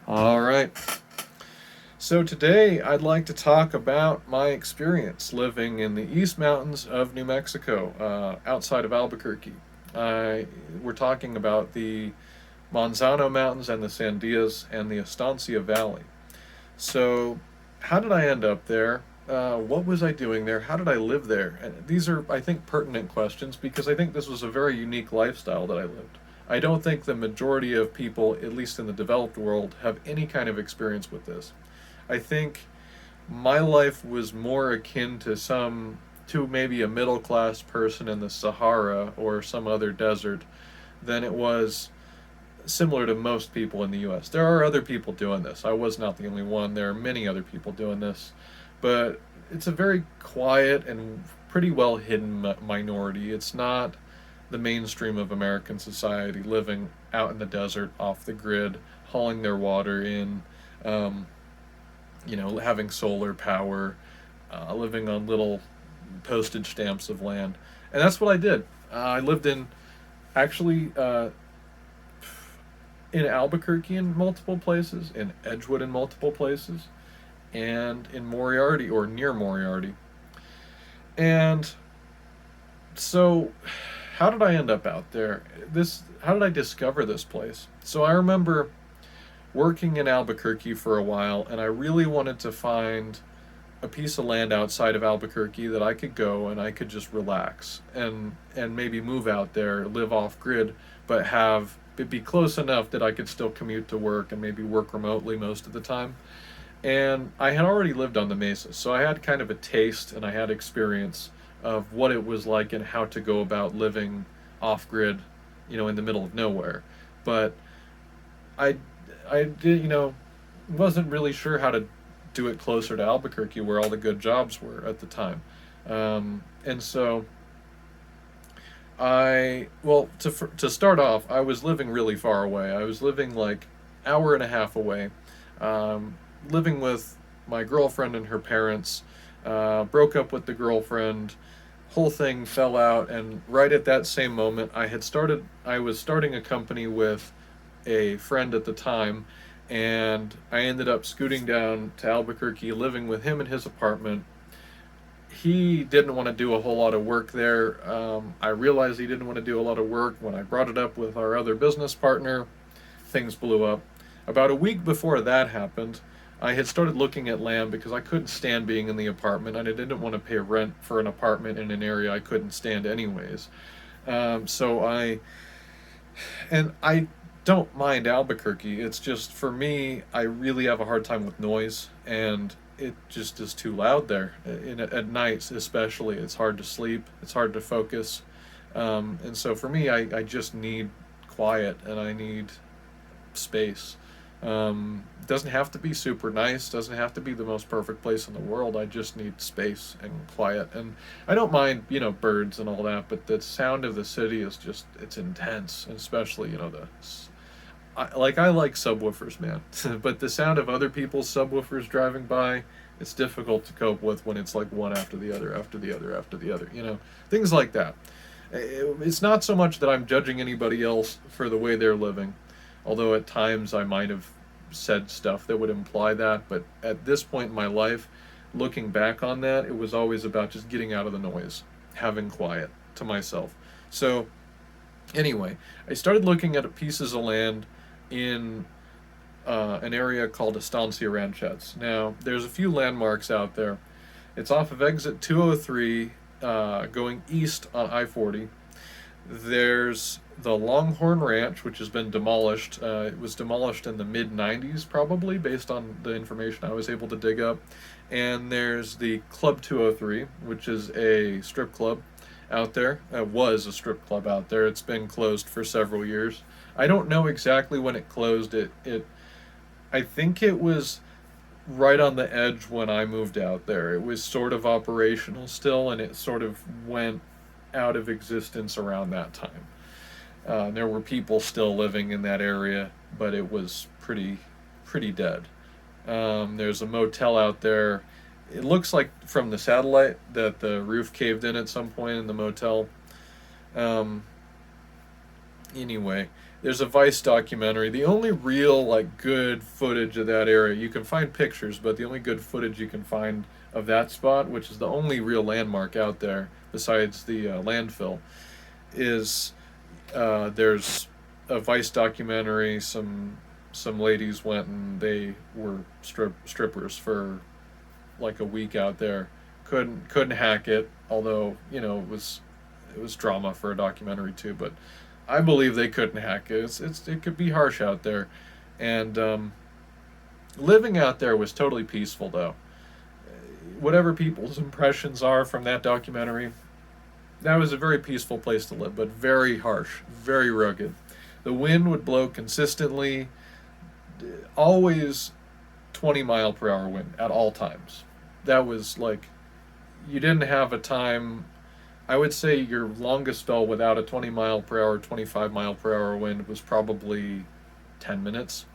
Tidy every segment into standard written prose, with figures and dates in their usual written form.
All right. So today I'd like to talk about my experience living in the East Mountains of New Mexico, outside of Albuquerque. We're talking about the Manzano Mountains and the Sandias and the Estancia Valley. So, how did I end up there? What was I doing there? How did I live there? And these are, I think, pertinent questions because I think this was a very unique lifestyle that I lived. I don't think the majority of people, at least in the developed world, have any kind of experience with this. I think my life was more akin to maybe a middle class person in the Sahara or some other desert than it was similar to most people in the US. There are other people doing this. I was not the only one. There are many other people doing this. But it's a very quiet and pretty well hidden minority. It's not the mainstream of American society living out in the desert, off the grid, hauling their water in, um, having solar power, living on little postage stamps of land. And that's what I did. I lived actually, in Albuquerque in multiple places, in Edgewood in multiple places, and in Moriarty or near Moriarty. And so, how did I end up out there? How did I discover this place? So I remember working in Albuquerque for a while, and I really wanted to find a piece of land outside of Albuquerque that I could go and I could just relax and maybe move out there, live off grid, but have it be close enough that I could still commute to work and maybe work remotely most of the time. And I had already lived on the mesa, so I had kind of a taste and I had experience of what it was like and how to go about living off grid, in the middle of nowhere. But I I did, wasn't really sure how to do it closer to Albuquerque where all the good jobs were at the time. And so to start off, I was living really far away. I was living like hour and a half away, living with my girlfriend and her parents. Broke up with the girlfriend. Whole thing fell out, and right at that same moment, I was starting a company with a friend at the time, and I ended up scooting down to Albuquerque, living with him in his apartment. He didn't want to do a whole lot of work there. I realized he didn't want to do a lot of work. When I brought it up with our other business partner, things blew up. About a week before that happened, I had started looking at land because I couldn't stand being in the apartment and I didn't want to pay rent for an apartment in an area I couldn't stand anyways. So I don't mind Albuquerque. It's just for me, I really have a hard time with noise, and it just is too loud there. At nights, especially, it's hard to sleep. It's hard to focus, and so for me, I just need quiet and I need space. Doesn't have to be super nice. Doesn't have to be the most perfect place in the world. I just need space and quiet. And I don't mind, birds and all that, but the sound of the city is just it's intense, and especially I like subwoofers, man. But the sound of other people's subwoofers driving by, it's difficult to cope with when it's like one after the other, after the other, after the other. Things like that. It's not so much that I'm judging anybody else for the way they're living, although at times I might have said stuff that would imply that. But at this point in my life, looking back on that, it was always about just getting out of the noise, having quiet to myself. So, anyway, I started looking at pieces of land in an area called Estancia Ranchettes. Now, there's a few landmarks out there. It's off of exit 203, going east on I 40. There's the Longhorn Ranch, which has been demolished. It was demolished in the mid 90s, probably, based on the information I was able to dig up. And there's the Club 203, which is a strip club out there. It was a strip club out there. It's been closed for several years. I don't know exactly when it closed. I think it was right on the edge when I moved out there. It was sort of operational still, and it sort of went out of existence around that time. There were people still living in that area, but it was pretty dead. There's a motel out there. It looks like from the satellite that the roof caved in at some point in the motel. Um, anyway, There's a Vice documentary. The only real like good footage of that area, you can find pictures, but the only good footage you can find of that spot, which is the only real landmark out there besides the landfill, is there's a Vice documentary. Some ladies went and they were strippers for like a week out there. Couldn't hack it, although it was drama for a documentary too. But I believe they couldn't hack it. It could be harsh out there, and living out there was totally peaceful though. Whatever people's impressions are from that documentary, that was a very peaceful place to live, but very harsh, very rugged. The wind would blow consistently, always 20-mile-per-hour wind at all times. That was like, you didn't have a time. I would say your longest spell without a 20-mile-per-hour, 25-mile-per-hour wind was probably 10 minutes.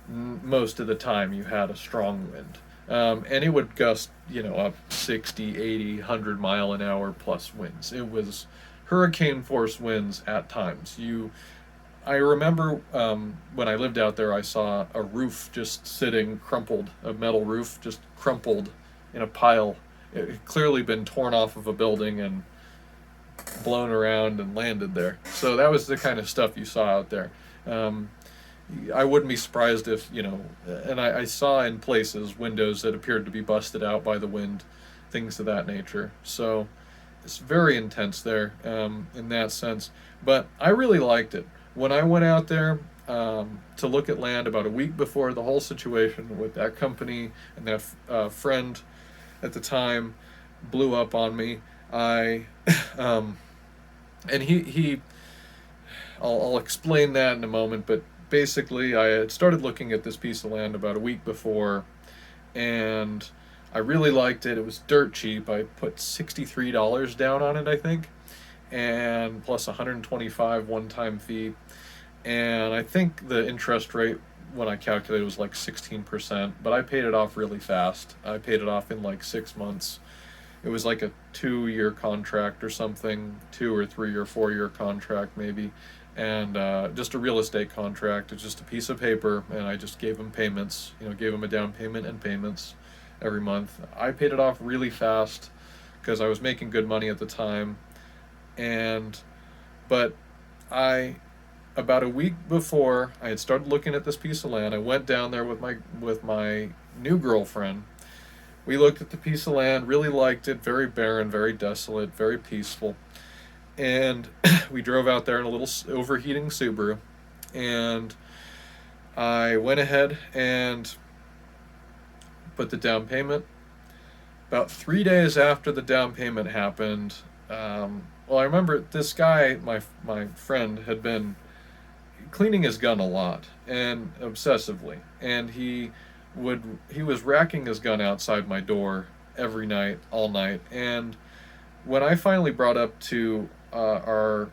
Most of the time you had a strong wind. And it would gust, up 60, 80, 100 mile an hour plus winds. It was hurricane force winds at times. I remember when I lived out there, I saw a roof just sitting crumpled, a metal roof just crumpled in a pile. It had clearly been torn off of a building and blown around and landed there. So that was the kind of stuff you saw out there. I wouldn't be surprised if, and I saw in places windows that appeared to be busted out by the wind, things of that nature. So it's very intense there in that sense. But I really liked it. When I went out there to look at land about a week before the whole situation with that company and that friend at the time blew up on me, and I'll explain that in a moment, but basically I had started looking at this piece of land about a week before, and I really liked it. It was dirt cheap. I put $63 down on it, I think, and plus $125 one-time fee, and I think the interest rate when I calculated was like 16%, but I paid it off really fast. I paid it off in like 6 months. It was like a 2-year contract or something, 2 or 3 or 4-year contract maybe, and just a real estate contract. It's just a piece of paper, and I just gave them payments, gave them a down payment and payments every month. I paid it off really fast because I was making good money at the time, but about a week before I had started looking at this piece of land, I went down there with my new girlfriend. We looked at the piece of land, really liked it, very barren, very desolate, very peaceful. And we drove out there in a little overheating Subaru. And I went ahead and put the down payment. About 3 days after the down payment happened, I remember this guy, my friend, had been cleaning his gun a lot and obsessively. And he was racking his gun outside my door every night, all night. And when I finally brought up to our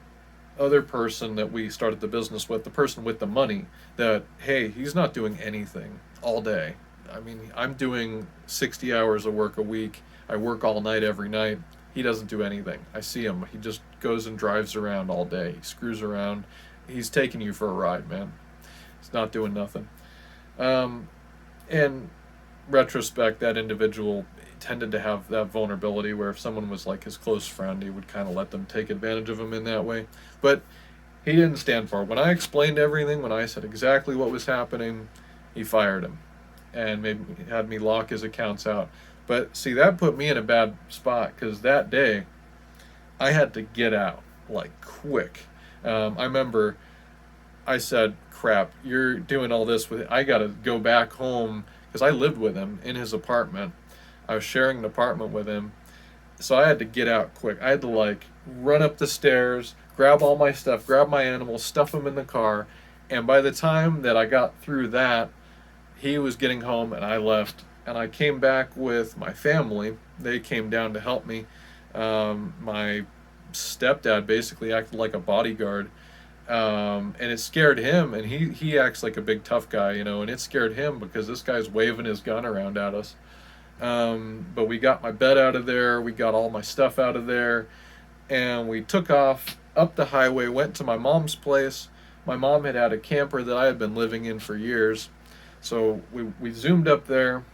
other person that we started the business with, the person with the money, that, hey, he's not doing anything all day. I mean, I'm doing 60 hours of work a week. I work all night every night. He doesn't do anything. I see him. He just goes and drives around all day. He screws around. He's taking you for a ride, man. He's not doing nothing. In retrospect, that individual tended to have that vulnerability where if someone was like his close friend, he would kind of let them take advantage of him in that way. But he didn't stand for it. When I explained everything, when I said exactly what was happening, he fired him and had me lock his accounts out. But see, that put me in a bad spot because that day I had to get out like quick. I remember I said, crap, you're doing all this I got to go back home because I lived with him in his apartment. I was sharing an apartment with him. So I had to get out quick. I had to run up the stairs, grab all my stuff, grab my animals, stuff them in the car. And by the time that I got through that, he was getting home and I left. And I came back with my family. They came down to help me. My stepdad basically acted like a bodyguard. And it scared him, and he acts like a big tough guy, and it scared him because this guy's waving his gun around at us. But we got my bed out of there, we got all my stuff out of there, and we took off up the highway, went to my mom's place, My mom had a camper that I had been living in for years, so we zoomed up there.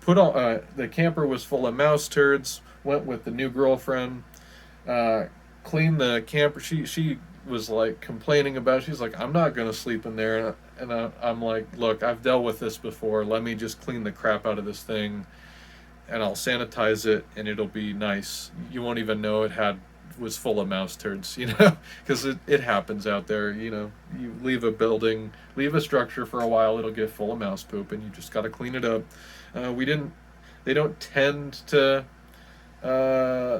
Put all the camper was full of mouse turds. Went with the new girlfriend. Uh, Cleaned the camper. She was like complaining about it. She's like, I'm not gonna sleep in there, I'm like, look, I've dealt with this before. Let me just clean the crap out of this thing, and I'll sanitize it, and it'll be nice. You won't even know it had was full of mouse turds, because it happens out there. You leave a building, leave a structure for a while, it'll get full of mouse poop, and you just got to clean it up. We didn't. They don't tend to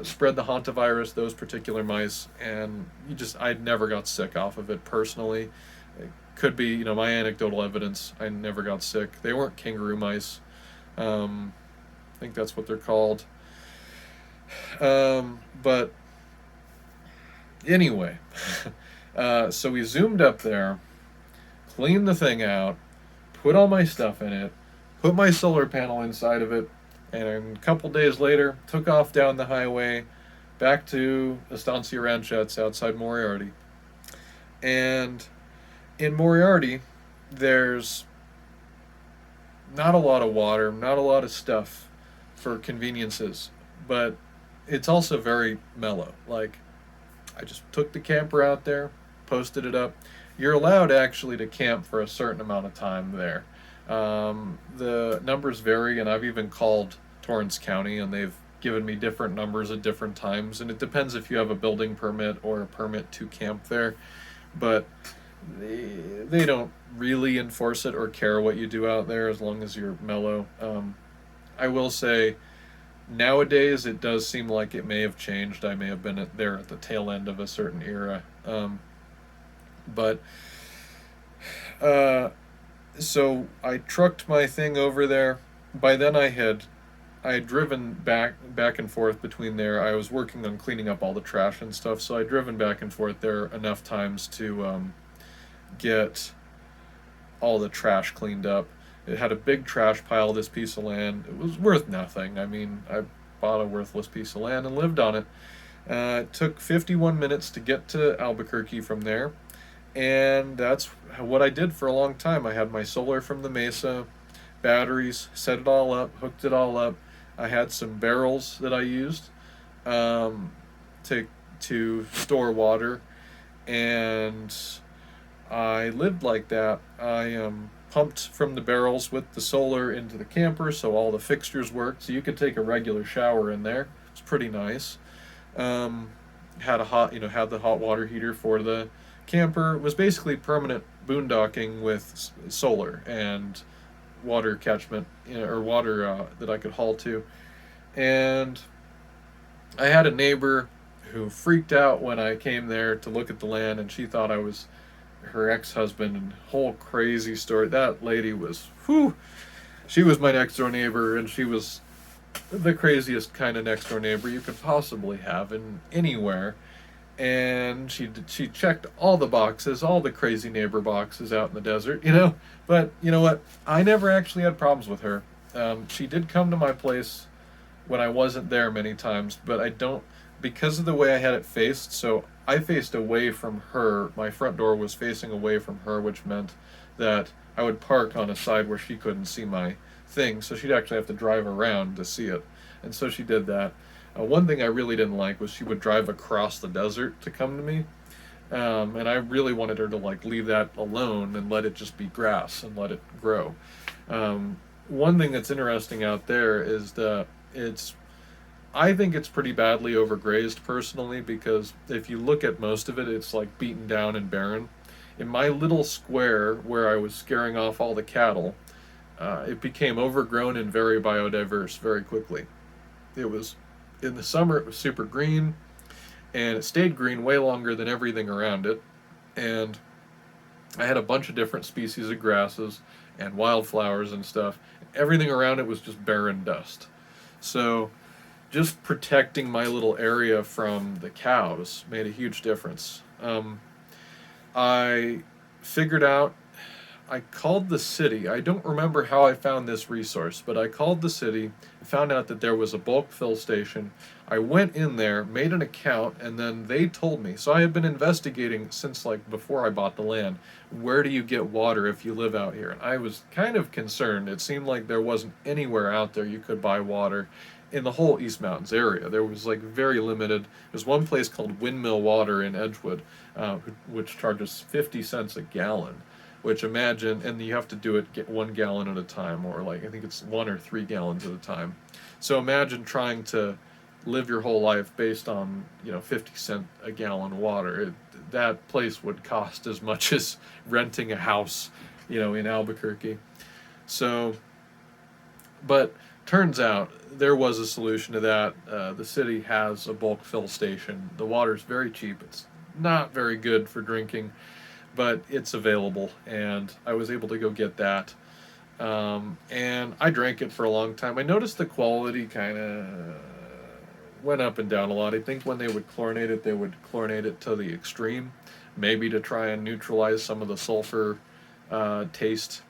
spread the hantavirus, those particular mice, and I never got sick off of it personally. It could be, my anecdotal evidence. I never got sick. They weren't kangaroo mice. I think that's what they're called. But anyway, so we zoomed up there, cleaned the thing out, put all my stuff in it, put my solar panel inside of it, and a couple days later, took off down the highway back to Estancia Ranchettes outside Moriarty. And in Moriarty, there's not a lot of water, not a lot of stuff for conveniences, but it's also very mellow. Like, I just took the camper out there, posted it up. You're allowed actually to camp for a certain amount of time there. The numbers vary, and I've even called Torrance County, and they've given me different numbers at different times, and it depends if you have a building permit or a permit to camp there. But they don't really enforce it or care what you do out there as long as you're mellow. I will say, nowadays it does seem like it may have changed. I may have been there at the tail end of a certain era. But so I trucked my thing over there. By then I had driven back and forth between there. I was working on cleaning up all the trash and stuff, so I'd driven back and forth there enough times to get all the trash cleaned up. It had a big trash pile, this piece of land. It was worth nothing. I mean, I bought a worthless piece of land and lived on it. It took 51 minutes to get to Albuquerque from there, and that's what I did for a long time. I had my solar from the Mesa, batteries, set it all up, hooked it all up. I had some barrels that I used to store water, and I lived like that. I pumped from the barrels with the solar into the camper, so all the fixtures worked. So you could take a regular shower in there. It's pretty nice. Had had the hot water heater for the camper. It was basically permanent boondocking with solar and water catchment, or water that I could haul to. And I had a neighbor who freaked out when I came there to look at the land, and she thought I was her ex-husband, and whole crazy story. That lady was, she was my next door neighbor, and she was the craziest kind of next door neighbor you could possibly have in anywhere. And she checked all the boxes, all the crazy neighbor boxes out in the desert, But you know what? I never actually had problems with her. She did come to my place when I wasn't there many times, but I don't, because of the way I had it faced. So I faced away from her. My front door was facing away from her, which meant that I would park on a side where she couldn't see my thing. So she'd actually have to drive around to see it. And so she did that. One thing I really didn't like was she would drive across the desert to come to me. And I really wanted her to leave that alone and let it just be grass and let it grow. One thing that's interesting out there is that I think it's pretty badly overgrazed personally, because if you look at most of it, it's beaten down and barren. In my little square where I was scaring off all the cattle, it became overgrown and very biodiverse very quickly. It was, in the summer, it was super green, and it stayed green way longer than everything around it. And I had a bunch of different species of grasses and wildflowers and stuff. Everything around it was just barren dust. So just protecting my little area from the cows made a huge difference. I figured out I called the city. I don't remember how I found this resource, but I called the city, found out that there was a bulk fill station. I went in there, made an account, and then they told me. So I had been investigating since like before I bought the land. Where do you get water if you live out here? And I was kind of concerned. It seemed like there wasn't anywhere out there you could buy water in the whole East Mountains area. There was like very limited. There's one place called Windmill Water in Edgewood, which charges 50 cents a gallon. Which imagine, and you have to do it get 1 gallon at a time, or like I think it's 1 or 3 gallons at a time. So imagine trying to live your whole life based on 50 cent a gallon water. That place would cost as much as renting a house, in Albuquerque. So, but turns out there was a solution to that. The city has a bulk fill station. The water's very cheap. It's not very good for drinking, but it's available, and I was able to go get that. And I drank it for a long time. I noticed the quality kind of went up and down a lot. I think when they would chlorinate it, they would chlorinate it to the extreme, maybe to try and neutralize some of the sulfur taste,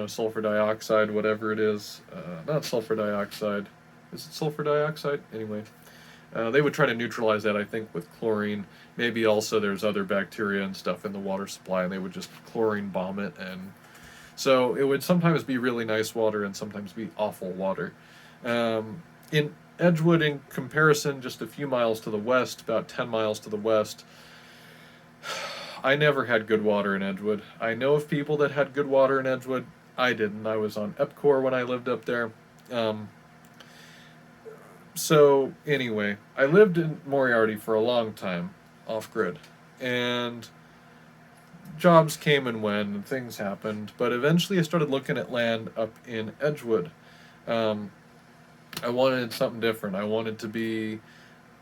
sulfur dioxide, whatever it is. Not sulfur dioxide. Is it sulfur dioxide? Anyway. They would try to neutralize that, I think, with chlorine. Maybe also there's other bacteria and stuff in the water supply, and they would just chlorine bomb it. And so it would sometimes be really nice water and sometimes be awful water. In Edgewood, in comparison, just a few miles to the west, about 10 miles to the west, I never had good water in Edgewood. I know of people that had good water in Edgewood. I didn't. I was on EPCOR when I lived up there. So anyway, I lived in Moriarty for a long time, off-grid, and jobs came and went, and things happened, but eventually I started looking at land up in Edgewood. I wanted something different. I wanted to be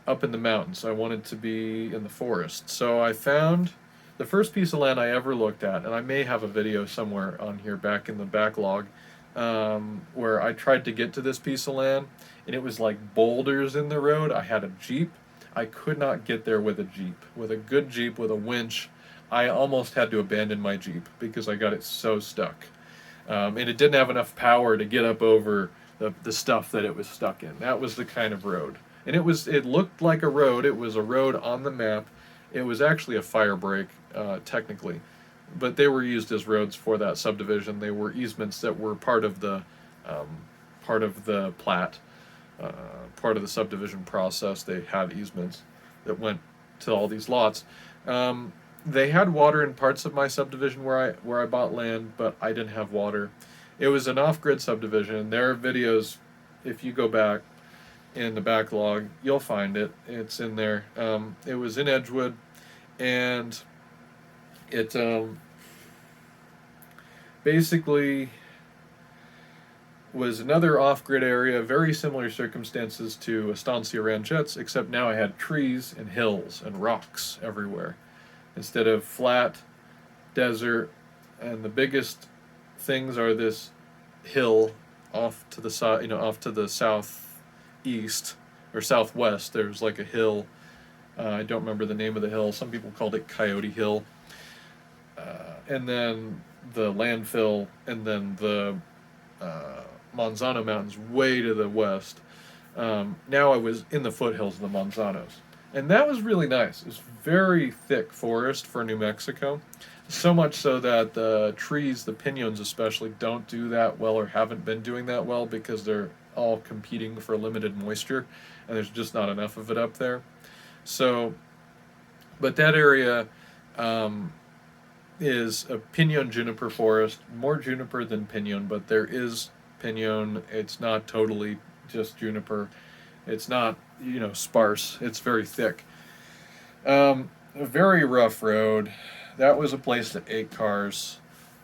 up in the mountains. I wanted to be in the forest. So I found the first piece of land I ever looked at, and I may have a video somewhere on here back in the backlog, where I tried to get to this piece of land, and it was like boulders in the road. I had a Jeep. I could not get there with a Jeep. With a good Jeep, with a winch, I almost had to abandon my Jeep because I got it so stuck. And it didn't have enough power to get up over the stuff that it was stuck in. That was the kind of road. And it looked like a road. It was a road on the map. It was actually a fire break, technically. But they were used as roads for that subdivision. They were easements that were part of the plat, part of the subdivision process. They had easements that went to all these lots. They had water in parts of my subdivision where I bought land, but I didn't have water. It was an off-grid subdivision. There are videos, if you go back in the backlog, you'll find it. It's in there. It was in Edgewood, and it basically was another off-grid area, very similar circumstances to Estancia Ranchettes, except now I had trees and hills and rocks everywhere instead of flat desert. And the biggest things are this hill off to the side, off to the southeast or southwest. There's like a hill. I don't remember the name of the hill. Some people called it Coyote Hill. And then the landfill, and then the Manzano Mountains way to the west. Now I was in the foothills of the Manzanos. And that was really nice. It was very thick forest for New Mexico. So much so that the trees, the piñons especially, don't do that well or haven't been doing that well because they're all competing for limited moisture, and there's just not enough of it up there. So, but that area is a piñon juniper forest, more juniper than piñon, but there is piñon. It's not totally just juniper. It's not, sparse. It's very thick. A very rough road. That was a place that ate cars.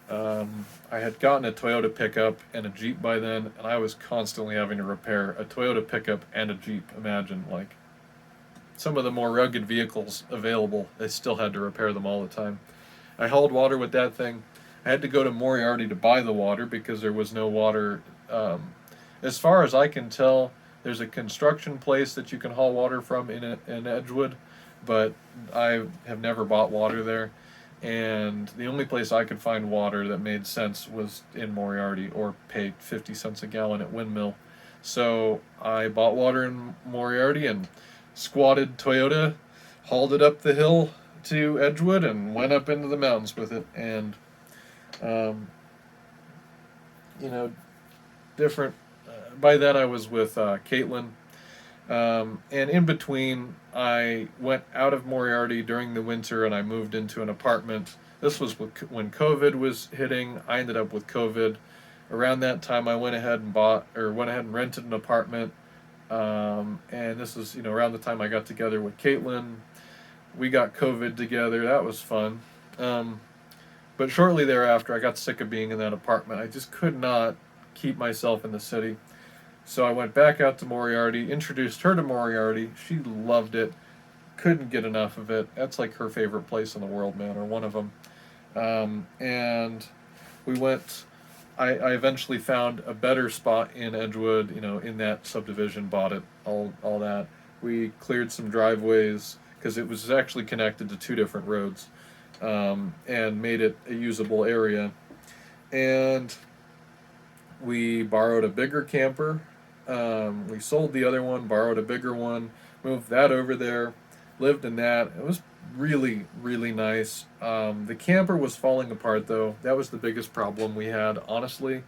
I had gotten a Toyota pickup and a Jeep by then, and I was constantly having to repair a Toyota pickup and a Jeep. Imagine, like, some of the more rugged vehicles available, I still had to repair them all the time. I hauled water with that thing. I had to go to Moriarty to buy the water because there was no water. As far as I can tell, there's a construction place that you can haul water from in Edgewood, but I have never bought water there. and the only place I could find water that made sense was in Moriarty, or paid 50 cents a gallon at Windmill. So I bought water in Moriarty and squatted Toyota, hauled it up the hill to Edgewood, and went up into the mountains with it. And, um, you know, different. By then, I was with Caitlin. And in between, I went out of Moriarty during the winter and I moved into an apartment. This was when COVID was hitting. I ended up with COVID. Around that time, I went ahead and rented an apartment. And this was, around the time I got together with Caitlin. We got COVID together. That was fun. But shortly thereafter, I got sick of being in that apartment. I just could not keep myself in the city. So I went back out to Moriarty, introduced her to Moriarty. She loved it, couldn't get enough of it. That's like her favorite place in the world, man, or one of them. And we went. I eventually found a better spot in Edgewood, in that subdivision, bought it, all that. We cleared some driveways because it was actually connected to two different roads, and made it a usable area. And we borrowed a bigger camper. We sold the other one, borrowed a bigger one, moved that over there, lived in that. It was really, really nice. The camper was falling apart, though. That was the biggest problem we had, honestly.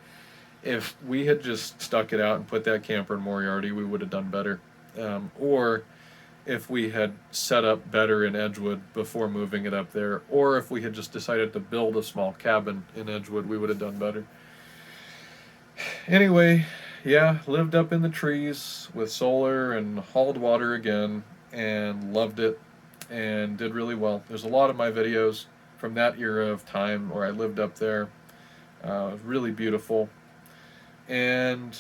If we had just stuck it out and put that camper in Moriarty, we would have done better. Or if we had set up better in Edgewood before moving it up there, or if we had just decided to build a small cabin in Edgewood, we would have done better. Anyway, yeah, lived up in the trees with solar and hauled water again, and loved it and did really well. There's a lot of my videos from that era of time where I lived up there. It was really beautiful. And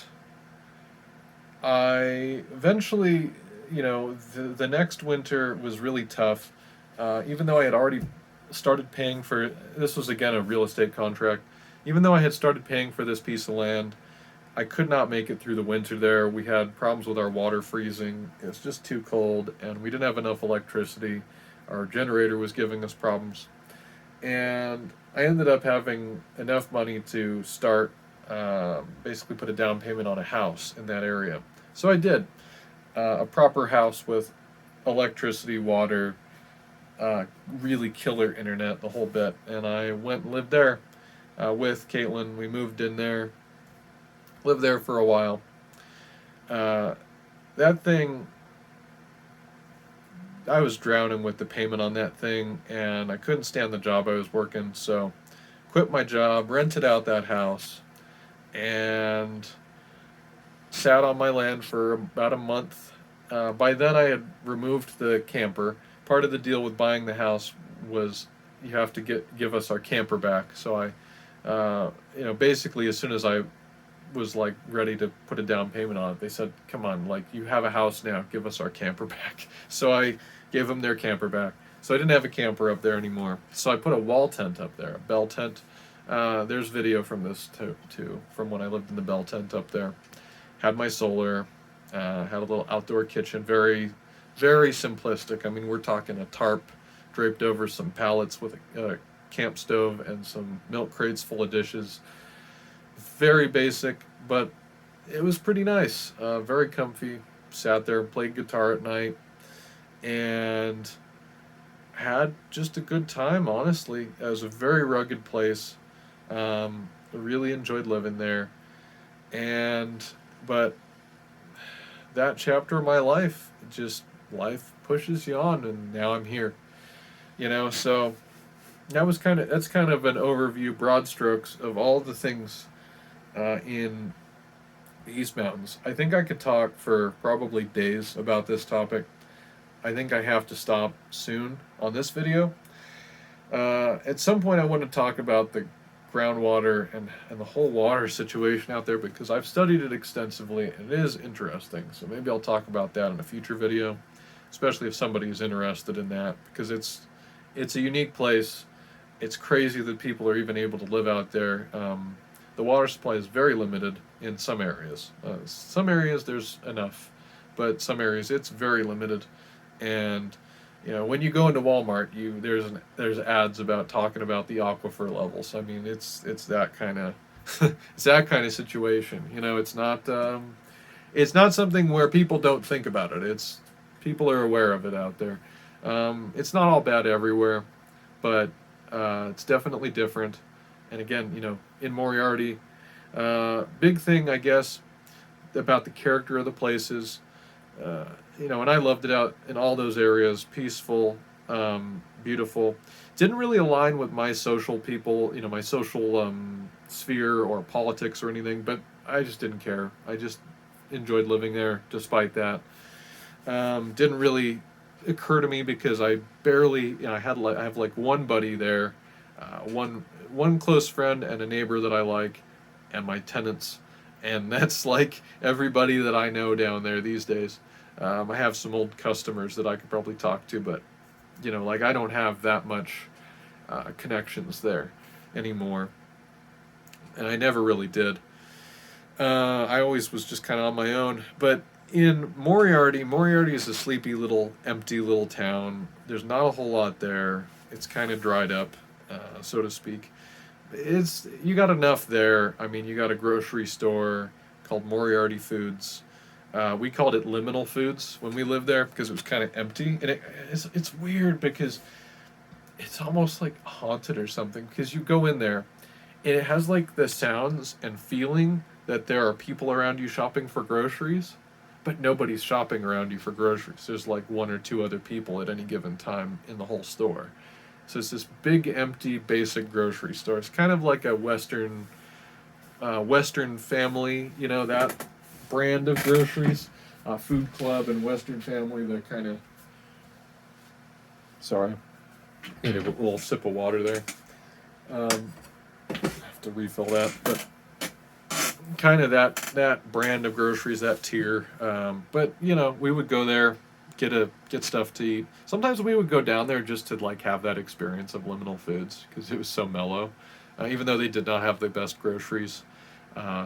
I eventually, the next winter was really tough. Even though I had already started paying for, this was again a real estate contract, even though I had started paying for this piece of land, I could not make it through the winter there. We had problems with our water freezing. It was just too cold, and we didn't have enough electricity. Our generator was giving us problems. And I ended up having enough money to start, basically put a down payment on a house in that area. So I did. A proper house with electricity, water, really killer internet, the whole bit. And I went and lived there with Caitlin. We moved in there. Lived there for a while. That thing, I was drowning with the payment on that thing, and I couldn't stand the job I was working, so quit my job, rented out that house, and sat on my land for about a month. By then I had removed the camper. Part of the deal with buying the house was you have to give us our camper back. So basically as soon as I was like ready to put a down payment on it, they said, come on, like, you have a house now, give us our camper back. So I gave them their camper back. So I didn't have a camper up there anymore. So I put a wall tent up there, a bell tent. There's video from this too, from when I lived in the bell tent up there. Had my solar, had a little outdoor kitchen, very, very simplistic. I mean, we're talking a tarp draped over some pallets with a camp stove and some milk crates full of dishes. Very basic, but it was pretty nice. Very comfy. Sat there, played guitar at night, and had just a good time, honestly. It was a very rugged place. Really enjoyed living there. But that chapter of my life, life pushes you on, and now I'm here. So that's kind of an overview, broad strokes, of all the things in the East Mountains. I think I could talk for probably days about this topic. I think I have to stop soon on this video. At some point I want to talk about the groundwater and the whole water situation out there, because I've studied it extensively and it is interesting. So maybe I'll talk about that in a future video, especially if somebody is interested in that, because it's a unique place. It's crazy that people are even able to live out there. The water supply is very limited in some areas. Some areas there's enough, but some areas it's very limited. And When you go into Walmart, there's ads about talking about the aquifer levels. I mean, it's that kind of it's that kind of situation. It's not something where people don't think about it. It's People are aware of it out there. It's not all bad everywhere, but it's definitely different. And again, in Moriarty, big thing I guess about the character of the places. And I loved it out in all those areas, peaceful, beautiful. Didn't really align with my social people, my social sphere or politics or anything, but I just didn't care. I just enjoyed living there despite that. Didn't really occur to me because I barely, I have like one buddy there, one close friend and a neighbor that I like, and my tenants, and that's like everybody that I know down there these days. I have some old customers that I could probably talk to, but like I don't have that much connections there anymore, and I never really did. I always was just kind of on my own. But in Moriarty is a sleepy little, empty little town. There's not a whole lot there. It's kind of dried up, so to speak. You got enough there. I mean, you got a grocery store called Moriarty Foods. We called it Liminal Foods when we lived there because it was kind of empty, and it's weird because it's almost like haunted or something because you go in there and it has like the sounds and feeling that there are people around you shopping for groceries, but nobody's shopping around you for groceries. There's like one or two other people at any given time in the whole store. So it's this big, empty, basic grocery store. It's kind of like a Western Family, that brand of groceries, Food Club and Western Family. They're kind of, sorry, need a little sip of water there. I have to refill that, but kind of that brand of groceries, that tier. But we would go there, get stuff to eat. Sometimes we would go down there just to like have that experience of Liminal Foods because it was so mellow. Even though they did not have the best groceries,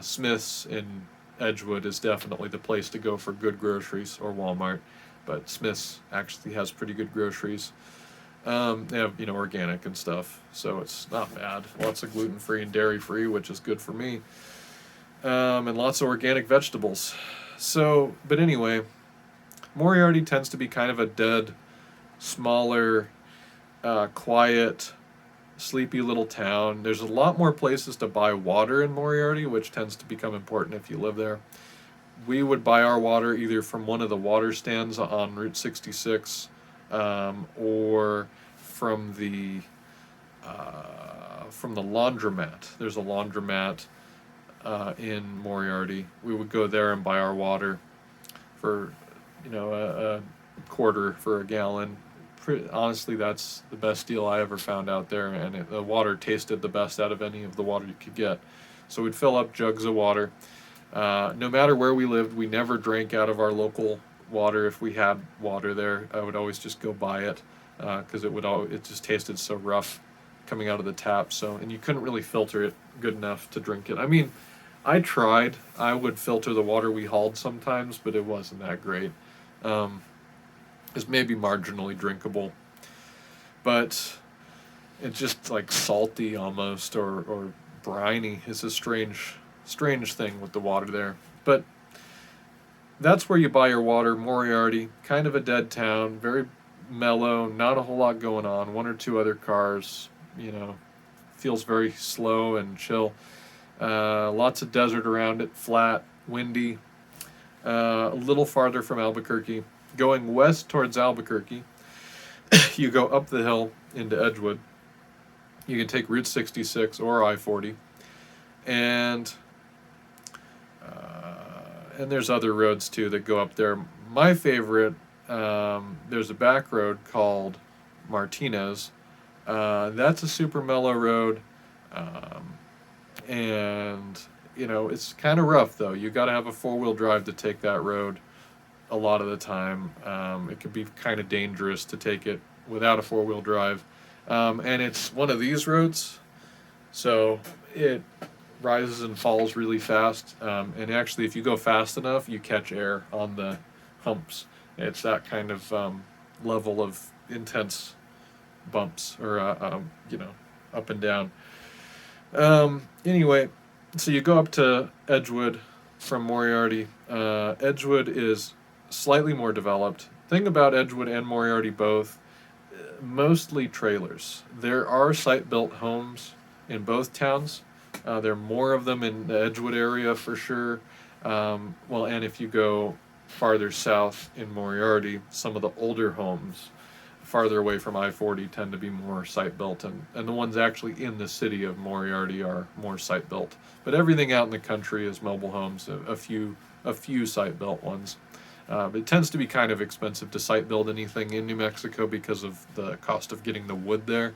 Smith's in Edgewood is definitely the place to go for good groceries, or Walmart. But Smith's actually has pretty good groceries. They have organic and stuff, so it's not bad. Lots of gluten-free and dairy-free, which is good for me. And lots of organic vegetables. So, but anyway, Moriarty tends to be kind of a dead, smaller, quiet, sleepy little town. There's a lot more places to buy water in Moriarty, which tends to become important if you live there. We would buy our water either from one of the water stands on Route 66, or from the laundromat. There's a laundromat in Moriarty. We would go there and buy our water for a quarter for a gallon. Honestly, that's the best deal I ever found out there, and the water tasted the best out of any of the water you could get. So we'd fill up jugs of water. No matter where we lived, we never drank out of our local water. If we had water there, I would always just go buy it because it just tasted so rough coming out of the tap. And you couldn't really filter it good enough to drink it. I mean, I tried. I would filter the water we hauled sometimes, but it wasn't that great. It's maybe marginally drinkable, but it's just like salty almost, or briny. It's a strange thing with the water there. But that's where you buy your water. Moriarty, kind of a dead town, very mellow, not a whole lot going on. One or two other cars, feels very slow and chill. Lots of desert around it, flat, windy. A little farther from Albuquerque. Going west towards Albuquerque, you go up the hill into Edgewood. You can take Route 66 or I-40, and there's other roads too that go up there. My favorite, there's a back road called Martinez. That's a super mellow road, and it's kind of rough though. You got to have a four-wheel drive to take that road. A lot of the time, it can be kind of dangerous to take it without a four-wheel drive, and it's one of these roads, so it rises and falls really fast, and actually if you go fast enough you catch air on the humps. It's that kind of level of intense bumps or up and down. Anyway, so you go up to Edgewood from Moriarty. Edgewood is slightly more developed. Thing about Edgewood and Moriarty both, mostly trailers. There are site-built homes in both towns. There are more of them in the Edgewood area for sure. And if you go farther south in Moriarty, some of the older homes farther away from I-40 tend to be more site-built, and the ones actually in the city of Moriarty are more site-built. But everything out in the country is mobile homes, a few site-built ones. It tends to be kind of expensive to site-build anything in New Mexico because of the cost of getting the wood there,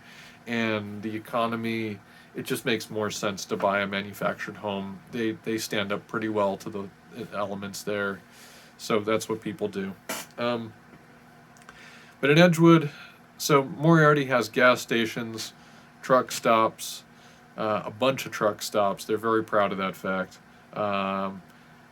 and the economy. It just makes more sense to buy a manufactured home. They stand up pretty well to the elements there, so that's what people do. But in Edgewood, so Moriarty has gas stations, truck stops, a bunch of truck stops. They're very proud of that fact.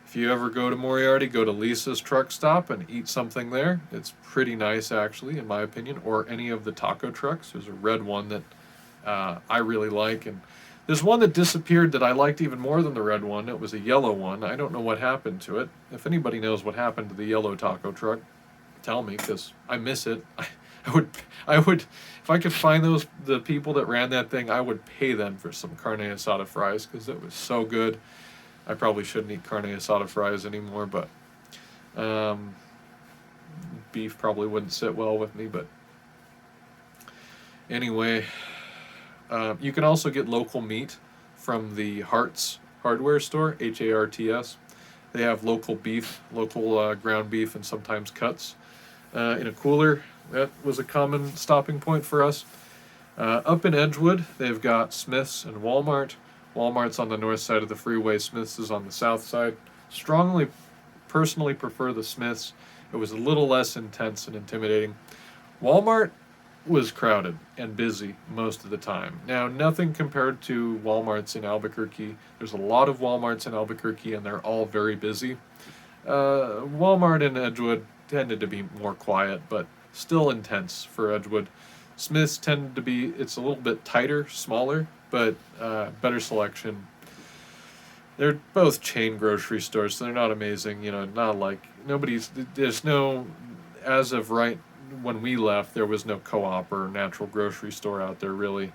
If you ever go to Moriarty, go to Lisa's truck stop and eat something there. It's pretty nice, actually, in my opinion. Or any of the taco trucks. There's a red one that I really like, and there's one that disappeared that I liked even more than the red one. It was a yellow one. I don't know what happened to it. If anybody knows what happened to the yellow taco truck, tell me, because I miss it. I would, if I could find the people that ran that thing, I would pay them for some carne asada fries, because it was so good. I probably shouldn't eat carne asada fries anymore, but beef probably wouldn't sit well with me. But anyway, you can also get local meat from the Hart's hardware store, Harts. They have local beef, local ground beef, and sometimes cuts in a cooler. That was a common stopping point for us. Up in Edgewood, they've got Smith's and Walmart. Walmart's on the north side of the freeway. Smith's is on the south side. Personally prefer the Smith's. It was a little less intense and intimidating. Walmart was crowded and busy most of the time. Now, nothing compared to Walmart's in Albuquerque. There's a lot of Walmart's in Albuquerque, and they're all very busy. Walmart in Edgewood tended to be more quiet, but still intense for Edgewood. Smith's tended to be, it's a little bit tighter, smaller, but better selection. They're both chain grocery stores, so they're not amazing. Not like, there's no, as of right when we left, there was no Co-op or natural grocery store out there, really.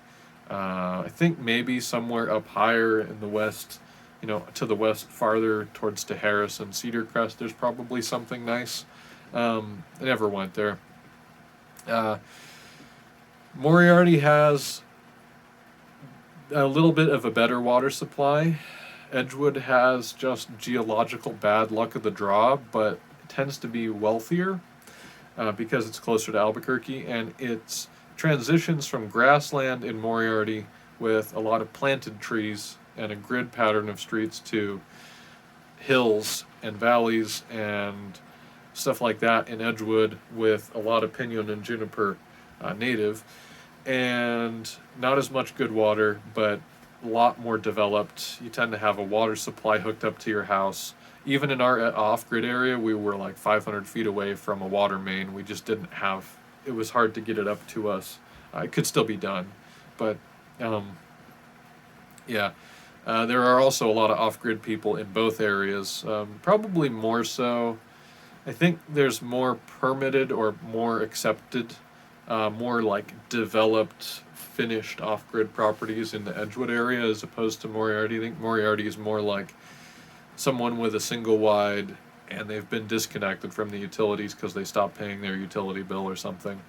I think maybe somewhere up higher in the west, to the west, farther towards Harris and Cedar Crest, there's probably something nice. I never went there. Moriarty has a little bit of a better water supply. Edgewood has just geological bad luck of the draw, but tends to be wealthier because it's closer to Albuquerque, and it's transitions from grassland in Moriarty with a lot of planted trees and a grid pattern of streets to hills and valleys and stuff like that in Edgewood with a lot of pinon and juniper native, and not as much good water, but a lot more developed. You tend to have a water supply hooked up to your house. Even in our off-grid area, we were like 500 feet away from a water main. We just didn't have, it was hard to get it up to us. It could still be done, but there are also a lot of off-grid people in both areas, probably more so. I think there's more permitted or more accepted, more like developed, finished off-grid properties in the Edgewood area as opposed to Moriarty. I think Moriarty is more like someone with a single wide and they've been disconnected from the utilities because they stopped paying their utility bill or something.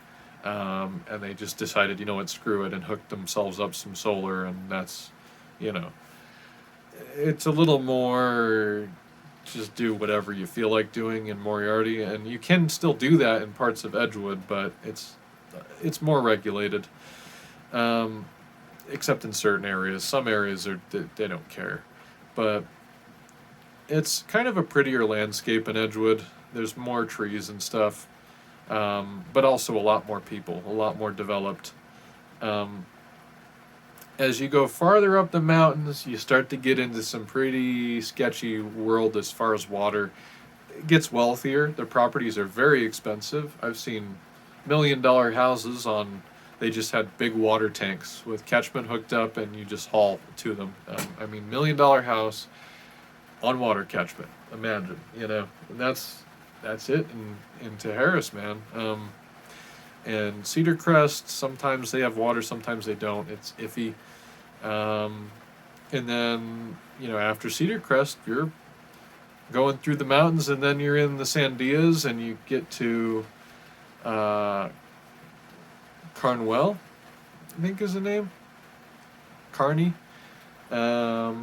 And they just decided, screw it, and hooked themselves up some solar, and that's, it's a little more just do whatever you feel like doing in Moriarty, and you can still do that in parts of Edgewood, but it's more regulated, except in certain areas. Some areas they don't care, but it's kind of a prettier landscape in Edgewood. There's more trees and stuff, but also a lot more people, a lot more developed. As you go farther up the mountains, you start to get into some pretty sketchy world as far as water. It gets wealthier. The properties are very expensive. I've seen $1 million houses on. They just had big water tanks with catchment hooked up, and you just haul to them. I mean, $1 million house on water catchment. Imagine, and that's it in Harris, man. And Cedar Crest, sometimes they have water, sometimes they don't. It's iffy. And then, after Cedar Crest, you're going through the mountains, and then you're in the Sandias, and you get to Carnwell, I think is the name. Kearney. A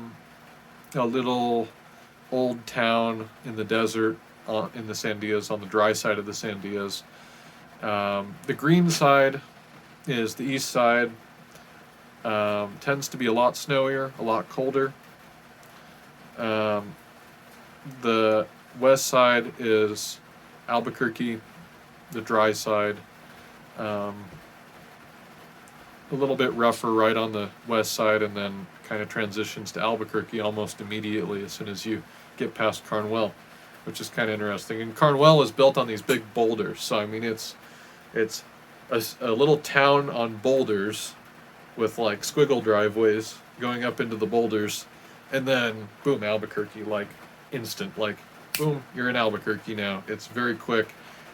little old town in the desert, in the Sandias, on the dry side of the Sandias. The green side is the east side. Tends to be a lot snowier, a lot colder. The west side is Albuquerque, the dry side. A little bit rougher right on the west side, and then kind of transitions to Albuquerque almost immediately as soon as you get past Carnwell, which is kind of interesting. And Carnwell is built on these big boulders, so I mean it's a little town on boulders with like squiggle driveways going up into the boulders, and then boom, Albuquerque, like instant, like boom, you're in Albuquerque now. It's very quick.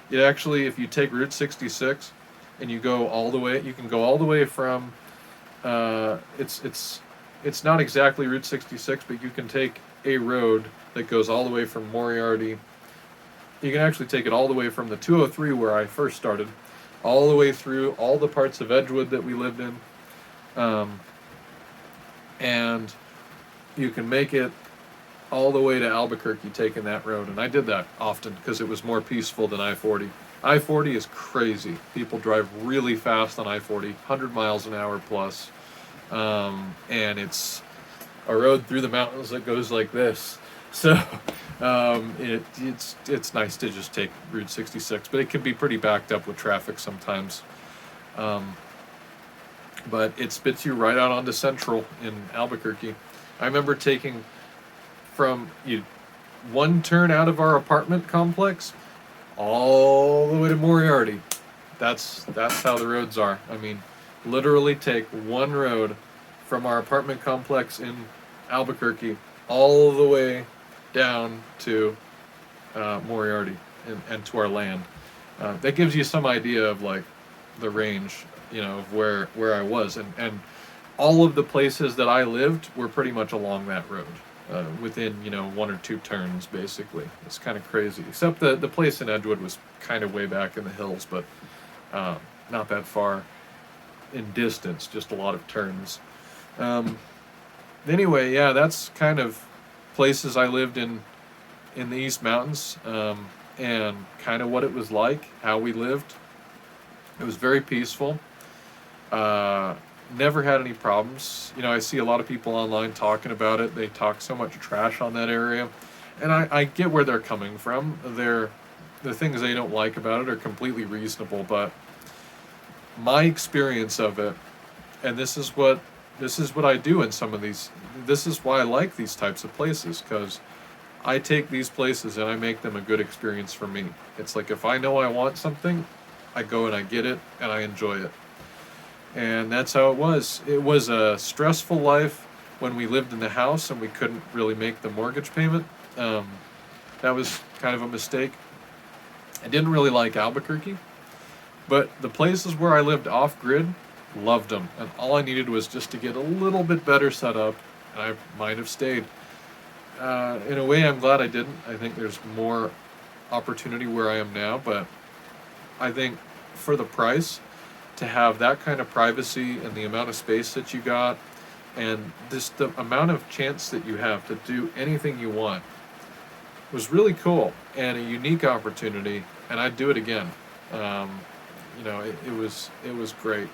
It actually, if you take Route 66 and you go all the way, you can go all the way from it's not exactly Route 66, but you can take a road that goes all the way from Moriarty. You can actually take it all the way from the 203 where I first started, all the way through all the parts of Edgewood that we lived in. And you can make it all the way to Albuquerque taking that road. And I did that often because it was more peaceful than I-40. I-40 is crazy. People drive really fast on I-40, 100 miles an hour plus. And it's a road through the mountains that goes like this. So it's nice to just take Route 66, but it can be pretty backed up with traffic sometimes. But it spits you right out onto Central in Albuquerque. I remember taking from one turn out of our apartment complex all the way to Moriarty. That's how the roads are. I mean, literally take one road from our apartment complex in Albuquerque all the way down to Moriarty and to our land. That gives you some idea of like the range, of where I was, and all of the places that I lived were pretty much along that road, within one or two turns basically. It's kind of crazy, except the place in Edgewood was kind of way back in the hills, but not that far in distance, just a lot of turns. Anyway, yeah, that's kind of places I lived in the East Mountains, and kind of what it was like, how we lived. It was very peaceful. Never had any problems. I see a lot of people online talking about it. They talk so much trash on that area, and I get where they're coming from. The things they don't like about it are completely reasonable, but my experience of it, and this is what I do in some of these. This is why I like these types of places, because I take these places and I make them a good experience for me. It's like if I know I want something, I go and I get it and I enjoy it. And that's how it was. It was a stressful life when we lived in the house and we couldn't really make the mortgage payment. That was kind of a mistake. I didn't really like Albuquerque, but the places where I lived off-grid, loved them. And all I needed was just to get a little bit better set up, and I might have stayed. In a way, I'm glad I didn't. I think there's more opportunity where I am now, but I think for the price, to have that kind of privacy and the amount of space that you got, and the amount of chance that you have to do anything you want, was really cool and a unique opportunity, and I'd do it again. It was great.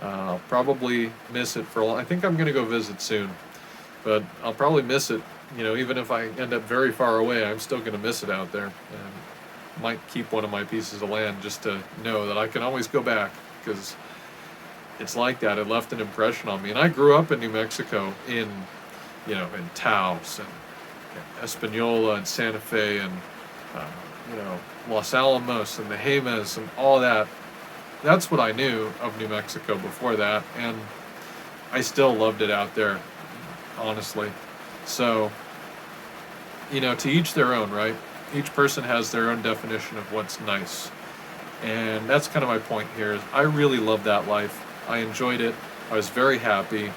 I'll probably miss it for a long. I think I'm going to go visit soon, but I'll probably miss it. Even if I end up very far away, I'm still going to miss it out there. And might keep one of my pieces of land just to know that I can always go back, because it's like that. It left an impression on me. And I grew up in New Mexico in Taos and Espanola and Santa Fe and Los Alamos and the Jemez and all that. that's what I knew of New Mexico before that, and I still loved it out there, honestly. So, to each their own, right? Each person has their own definition of what's nice. And that's kind of my point here. Is I really loved that life. I enjoyed it. I was very happy.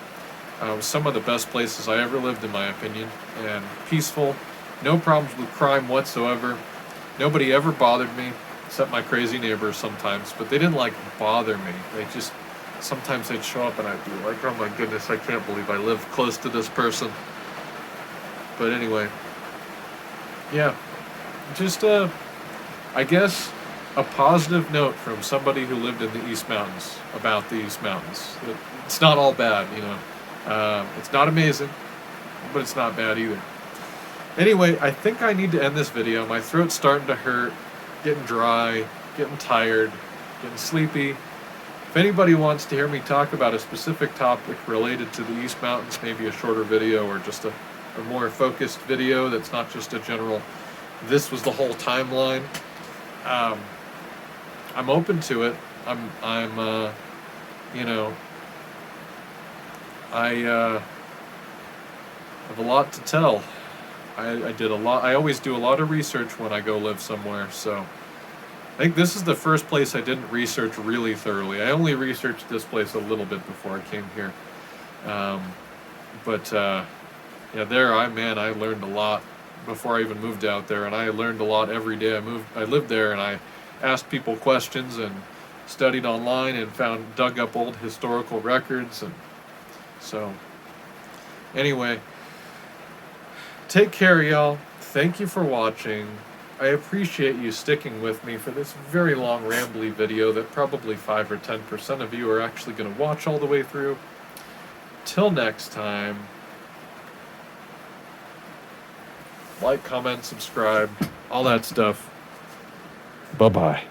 It was some of the best places I ever lived, in my opinion. And peaceful. No problems with crime whatsoever. Nobody ever bothered me, except my crazy neighbors sometimes. But they didn't, bother me. Sometimes they'd show up and I'd be like, oh my goodness, I can't believe I live close to this person. But anyway, yeah. Just, I guess, a positive note from somebody who lived in the East Mountains about the East Mountains. It's not all bad, It's not amazing, but it's not bad either. Anyway, I think I need to end this video. My throat's starting to hurt, getting dry, getting tired, getting sleepy. If anybody wants to hear me talk about a specific topic related to the East Mountains, maybe a shorter video or just a more focused video that's not just a general, this was the whole timeline, I'm open to it. I have a lot to tell. I did a lot. I always do a lot of research when I go live somewhere, so I think this is the first place I didn't research really thoroughly. I only researched this place a little bit before I came here. I learned a lot before I even moved out there, and I learned a lot every day I lived there, and I asked people questions and studied online and dug up old historical records, and so anyway, take care, y'all. Thank you for watching. I appreciate you sticking with me for this very long rambly video that probably 5 or 10% of you are actually going to watch all the way through. Till next time, like, comment, subscribe, all that stuff. Bye-bye.